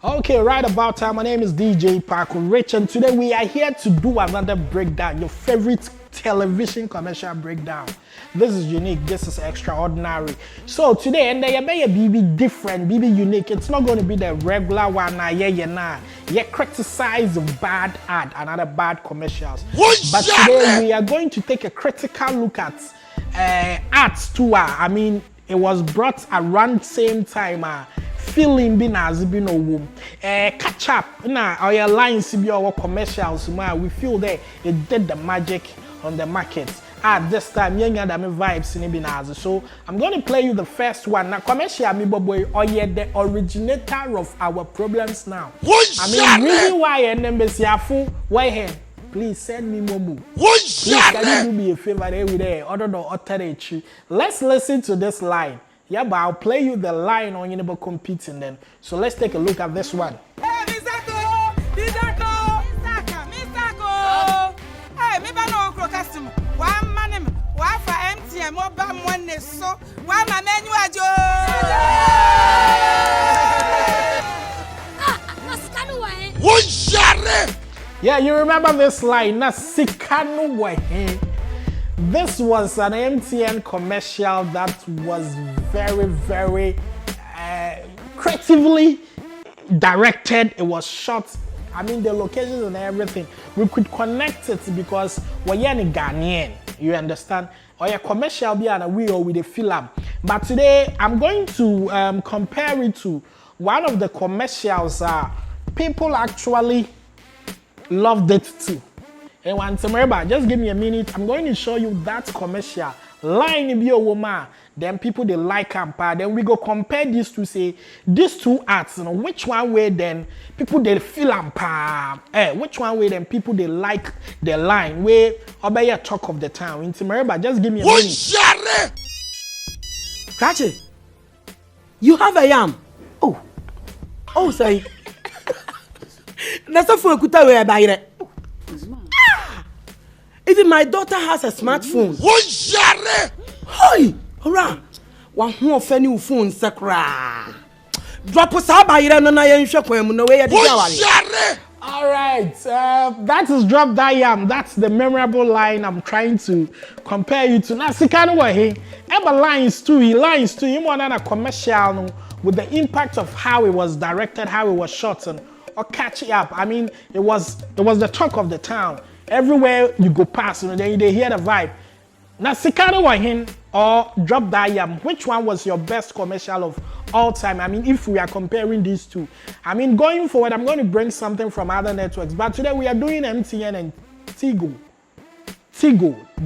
Okay, right about time. My name is DJ Paco Rich, and today we are here to do another breakdown, your favorite television commercial breakdown. This is unique, this is extraordinary. So today, and they may be different, be unique. It's not going to be the regular one. You criticize a bad ad and other bad commercials. But today we are going to take a critical look at ads too. I mean, it was brought around same time. Feeling being as been a womb. Catch up now, our lines be our commercials. We feel that it did the magic on the market. At this time, young and vibes in Ibinazi. So I'm going to play you the first one. Now, commercial me boy, or yet the originator of our problems now. I mean, really why and then why here? Please send me more. Please, can you do me a favor every day? Other than utter. Let's listen to this line. Yeah, but I'll play you the line on you competing then. So let's take a look at this one. Hey, Misako! Hey, me ba no custom. One man, one for MTM, one bam one is so. One my menu ajo. Yeah, you remember this line? Na sikanu wahe. This was an MTN commercial that was very creatively directed. It was shot. I mean, the locations and everything. We could connect it because we're in Ghanaian. You understand? Or a commercial be on a wheel with a film. But today, I'm going to compare it to one of the commercials. People actually loved it too. And once remember, just give me a minute. I'm going to show you that commercial line in your woman. Then people they like and then we go compare these two, say these two arts. You know, which one way then people they feel and which one way then people they like the line where obey your talk of the town. Into remember, just give me a minute. Kachi, you have a yam. Oh, sorry. That's a full kuta where I buy it. Even my daughter has a smartphone. Hi, hurrah! One who offend you phone sakra. Drop us up by Iran and I am shocked when no way. All right, that is Drop That Yam. That's the memorable line I'm trying to compare you to. Now, Sikano Wahe, ever lines too. He lines too. Him one a commercial with the impact of how it was directed, how it was shot, and or catch it up. I mean, it was the talk of the town. Everywhere you go past, you know, they hear the vibe. Now, Sikano Wahin or Drop That Yam, which one was your best commercial of all time? I mean, if we are comparing these two. I mean, going forward, I'm going to bring something from other networks. But today we are doing MTN and Tigo.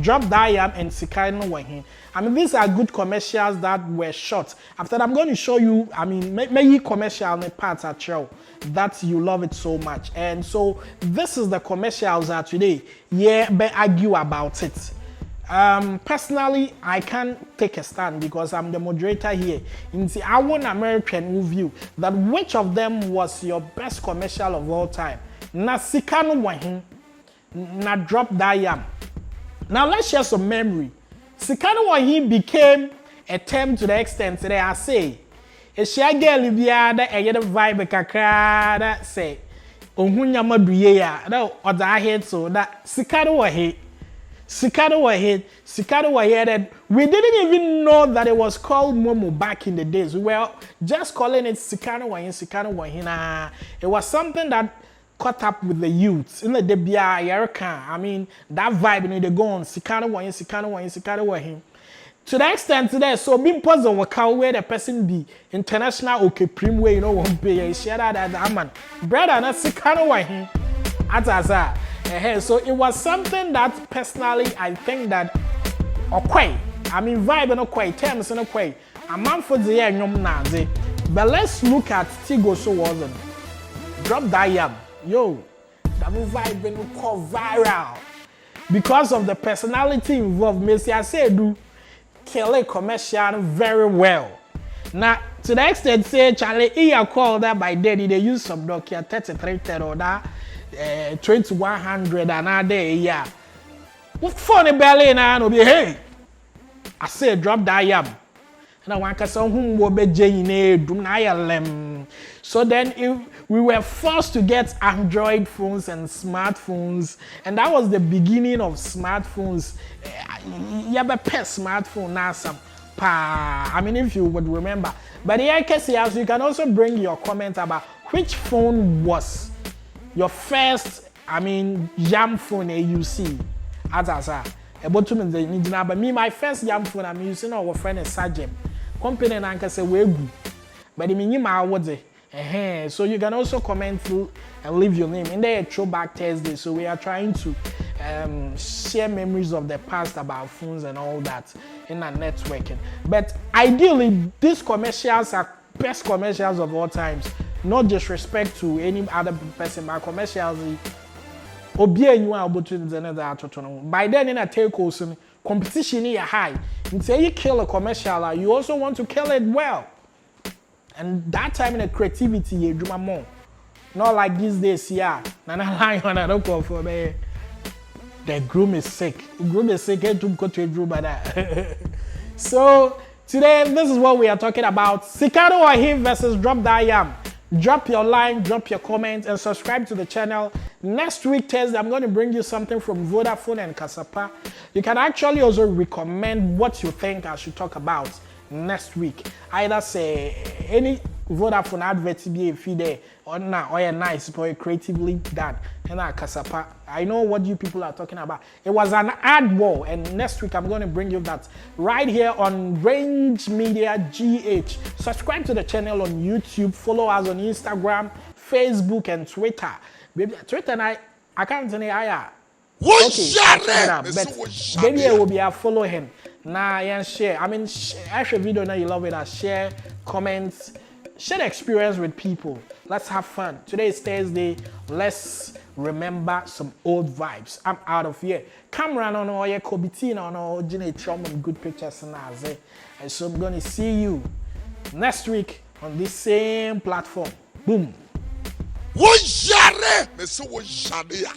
Drop That Yam and Sikano Wahin. I mean, these are good commercials that were shot. After that, I'm going to show you, I mean, maybe commercial parts at show that you love it so much. And so this is the commercials that today, yeah, but argue about it. Personally, I can't take a stand because I'm the moderator here. I want American review that which of them was your best commercial of all time. Na Sikano Wahin, na Drop That Yam. Now let's share some memory. Sikano Wahin became a term to the extent today I say. A share girl biada a yet vibe kakra that say Ohunya maduye ya no other head so that Sikano Wahin. We didn't even know that it was called Momo back in the days. We were just calling it Sikano Wahin. It was something that caught up with the youths in the Debia Yerka. I mean, that vibe, you know, they go on Sikano Wahin. To the extent today, so being puzzled where the person be international okay prim way, you know, won't pay a share that man. Brother, not Sikano Wahin. So it was something that personally I think that I mean vibe and terms and a man for the year nazi. But let's look at Tigo so wasn't. Drop That Yam. Yo, that vibe been called viral because of the personality involved. Messi I say do kill a commercial very well. Now to the extent say Charlie, he called that by daddy they use some Nokia 3310 or that 2100 another year. What funny belly now no be hey. I say Drop That Yam. Na wanka so hu wo beje ine dum na yelem So then we were forced to get Android phones and smartphones, and that was the beginning of smartphones. You have a pet smartphone now, some. I mean, if you would remember. But here, Kesias, you can also bring your comment about which phone was your first, I mean, jam phone AUC. As I said, but me, my first jam phone I'm using our friend is Sajem. Company and Anka say we good. But the minimum I would say. So you can also comment through and leave your name. In there, Throwback Thursday. So we are trying to share memories of the past about phones and all that in our networking. But ideally, these commercials are best commercials of all times. No disrespect to any other person, but commercials. By then in a telco, competition is high. Until you kill a commercial, you also want to kill it well. And that time in the creativity, you do more. Not like these days, yeah. I don't call for me. The groom is sick. The groom is sick. To go to a groom by that. So today, this is what we are talking about. Sikano Wahim versus Drop That Yam. Drop your line, drop your comment, and subscribe to the channel. Next week, Thursday, I'm going to bring you something from Vodafone and Kasapa. You can actually also recommend what you think I should talk about next week. Either say any Vodafone advert to be a feed there or not, or a nice but creatively done. And Kasapa, I know what you people are talking about. It was an ad wall, and next week I'm going to bring you that right here on Range Media GH. Subscribe to the channel on YouTube, follow us on Instagram, Facebook, and Twitter. Twitter and I can't say I. Okay, but maybe I will be a follow him. Nah, yeah, share. I mean, share video now you love it. Share, comment, share the experience with people. Let's have fun. Today is Thursday. Let's remember some old vibes. I'm out of here. Cameron on all your Kobitina on all good pictures and so I'm gonna see you next week on this same platform. Boom.